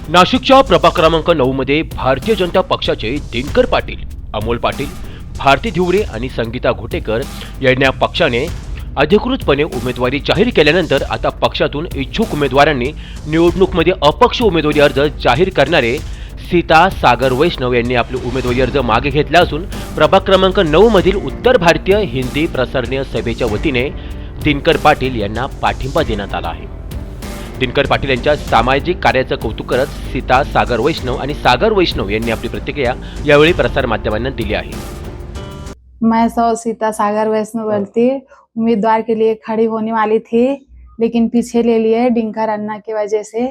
नाशिकच्या प्रभाग क्रमांक 9 मध्ये भारतीय जनता पक्षाचे दिनकर पाटील, अमोल पाटील, भारती धिवरे आणि संगीता घोटेकर यांना पक्षाने अधिकृतपणे उमेदवारी जाहीर केल्यानंतर आता पक्षातून इच्छुक उमेदवारांनी निवडणुकीमध्ये अपक्ष उमेदवारी अर्ज जाहीर करणारे सीता सागर वैष्णव यांनी आपले उमेदवारी अर्ज मागे घेतला असून प्रभाग क्रमांक 9 मधील उत्तर भारतीय हिंदी प्रसारणीय सभेच्या वतीने दिनकर पाटील यांना पाठिंबा देण्यात आला आहे। दिनकर पाटील यांच्या सामाजिक कार्याचं कौतुक करत सीता सागर वैष्णव आणि सागर वैष्णव यांनी आपली प्रतिक्रिया यावेळी प्रसार माध्यमांना दिली आहे। मैं सीता सागर वैष्णव बोलती, उम्मीदवार के लिए खड़ी होने वाली थी लेकिन पीछे ले लिए दिनकर अन्ना की वजह से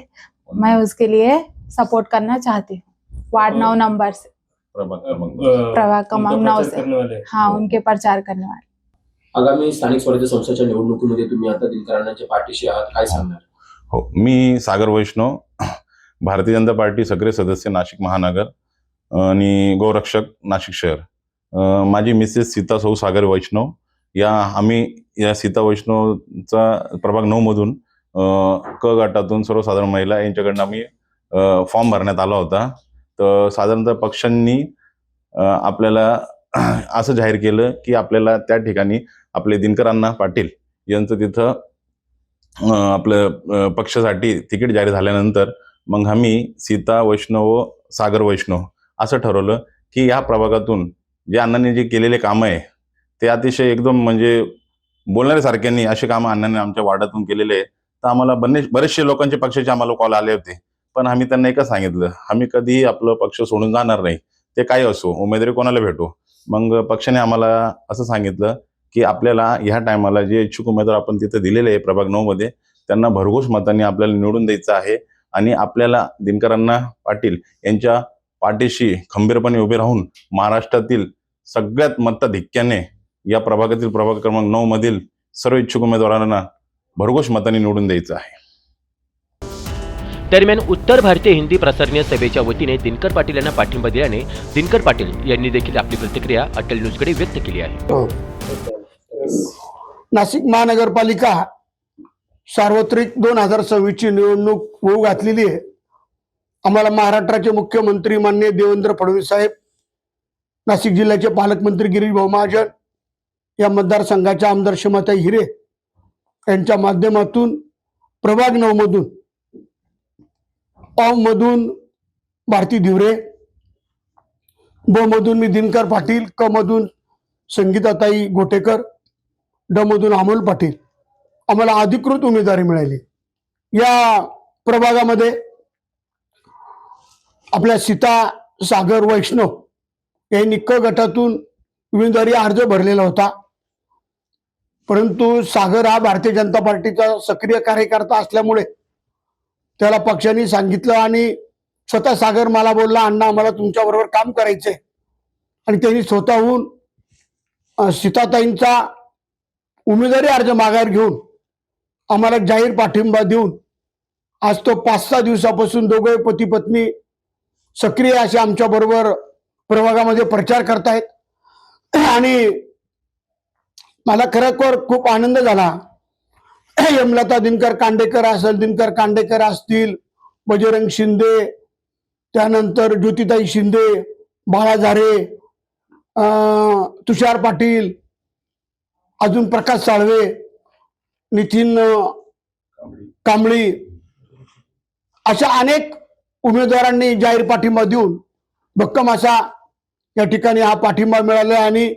मैं उसके लिए सपोर्ट करना चाहती हूँ। वार्ड 9 नंबर से, प्रभाग क्रमांक 9 से, हाँ उनके प्रचार करने वाले। आगामी स्थानिक स्वराज्य संस्थांच्या निवडणुकीमध्ये तुम्ही आता दिनकर अण्णांच्या पाठीशी आहात, काय सांगणार? हो, मी सागर वैष्णव, भारतीय जनता पार्टी सक्रिय सदस्य नाशिक महानगर आणि गोरक्षक नाशिक शहर। माझी मिसेस सीता सौ सागर वैष्णव या सीता वैष्णवचा प्रभाग 9 मधून क गटातून सर्वसाधारण महिला यांच्याकडनं आम्ही फॉर्म भरण्यात आला होता। तर साधारणतः पक्षांनी आपल्याला असं जाहीर केलं की आपल्याला त्या ठिकाणी आपले दिनकर अण्णा पाटील यांचं तिथं आपलं पक्षासाठी तिकीट जाहीर झाल्यानंतर मग आम्ही सीता वैष्णव सागर वैष्णव असं ठरवलं की या प्रभागातून जे अण्णांनी जे केलेले कामं आहे ते अतिशय एकदम म्हणजे बोलण्यासारख्यांनी असे कामं अण्णांनी आमच्या वार्डातून केलेले आहे। तर आम्हाला बरेचसे लोकांचे पक्षाचे आम्हाला कॉल आले होते, पण आम्ही त्यांना एकच सांगितलं, आम्ही कधीही आपलं पक्ष सोडून जाणार नाही, ते काही असो, उमेदवारी कोणाला भेटो। मग पक्षाने आम्हाला असं सांगितलं की आपल्याला ह्या टायमाला जे इच्छुक उमेदवार आपण तिथे दिलेले आहे प्रभाग 9 मध्ये त्यांना भरघोस मतांनी आपल्याला निवडून द्यायचं आहे आणि आपल्याला दिनकर अण्णा पाटील यांच्या पाठीशी खंबीरपणे उभे राहून महाराष्ट्रातील सगळ्यात मताधिक्याने या प्रभागातील प्रभाग क्रमांक 9 मधील सर्व इच्छुक उमेदवारांना भरघोस मतांनी निवडून द्यायचं आहे। दरम्यान उत्तर भारतीय हिंदी प्रसारणीय सभेच्या वतीने दिनकर पाटील यांना पाठिंबा दिल्याने दिनकर पाटील यांनी देखील आपली प्रतिक्रिया अटल न्यूजकडे व्यक्त केली आहे। नाशिक महानगरपालिका सार्वत्रिक 2026 ची निवडणूक होऊ घातलेली आहे। आम्हाला महाराष्ट्राचे मुख्यमंत्री माननीय देवेंद्र फडणवीस साहेब, नाशिक जिल्ह्याचे पालकमंत्री गिरीश भाऊ महाजन, या मतदारसंघाच्या आमदार शिमाताई हिरे यांच्या माध्यमातून प्रभाग 9 मधून अ मधून भारती धिवरे, ब मधून मी दिनकर पाटील, क मधून संगीताताई घोटेकर, ड मधून अमोल पाटील आम्हाला अधिकृत उमेदवारी मिळाली। या प्रभागामध्ये आपल्या सीता सागर वैष्णव यांनी क गटातून उमेदवारी अर्ज भरलेला होता, परंतु सागर हा भारतीय जनता पार्टीचा सक्रिय कार्यकर्ता असल्यामुळे त्याला पक्षाने सांगितलं आणि स्वतः सागर मला बोलला, अण्णा आम्हाला तुमच्या बरोबर काम करायचंय, आणि त्यांनी स्वतःहून सीताताईंचा उमेदवारी अर्ज माघार घेऊन आम्हाला जाहीर पाठिंबा देऊन आज तो 5-6 दिवसापासून दोघे पती पत्नी सक्रिय असे आमच्या बरोबर प्रभागामध्ये प्रचार करतायत आणि मला खरोखर खूप आनंद झाला। हेमलता दिनकर कांडेकर असतील, बजरंग शिंदे, त्यानंतर ज्योतिताई शिंदे, बाळा झारे, तुषार पाटील, अजून प्रकाश साळवे, नितीन कांबळी अशा अनेक उमेदवारांनी जाहीर पाठिंबा देऊन भक्कम असा या ठिकाणी हा पाठिंबा मिळाला आणि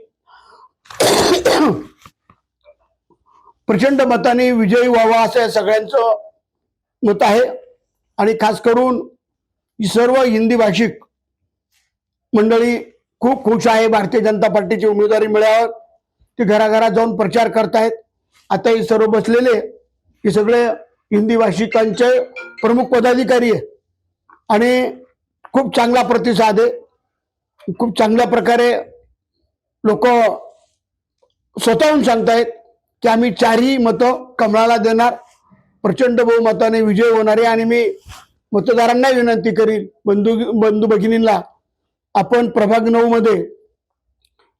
प्रचंड मताने विजयी व्हावा असं या सगळ्यांचं मत आहे। आणि खास करून सर्व हिंदी भाषिक मंडळी खूप खुश आहे भारतीय जनता पार्टीची उमेदवारी मिळाल्यावर। ते घराघरात जाऊन प्रचार करतायत। आता हे सर्व बसलेले हे सगळे हिंदी भाषिकांचे प्रमुख पदाधिकारी आहे आणि खूप चांगला प्रतिसाद आहे। खूप चांगल्या प्रकारे लोक स्वतःहून सांगतायत की आम्ही 4ही मतं कमळाला देणार, प्रचंड बहुमताने विजय होणार आहे। आणि मी मतदारांना विनंती करीन, बंधू भगिनींना, आपण प्रभाग 9 मध्ये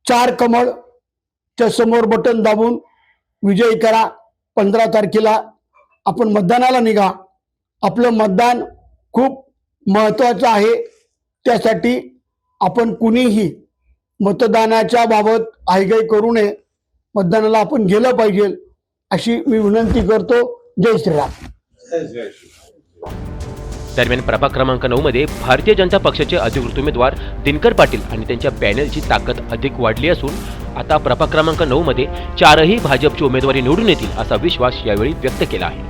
4 कमळच्या समोर बटन दाबून विजयी करा। 15 तारखेला आपण मतदानाला निघा। आपलं मतदान खूप महत्त्वाचं आहे. त्यासाठी आपण कुणीही मतदानाच्या बाबत हायगाई करू नये, मतदानाला आपण गेलं पाहिजे अशी मी विनंती करतो. जय श्रीराम. दरम्यान प्रभाग क्रमांक 9 मध्ये भारतीय जनता पक्षाचे अधिकृत उमेदवार दिनकर पाटील आणि त्यांच्या पॅनलची ताकद अधिक वाढली असून आता प्रभाग क्रमांक 9 मध्ये 4ही भाजपची उमेदवारी निवडून येतील असा विश्वास यावेळी व्यक्त केला आहे.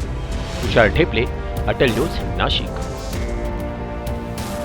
तुषार ठेपले, अटल न्यूज, नाशिक.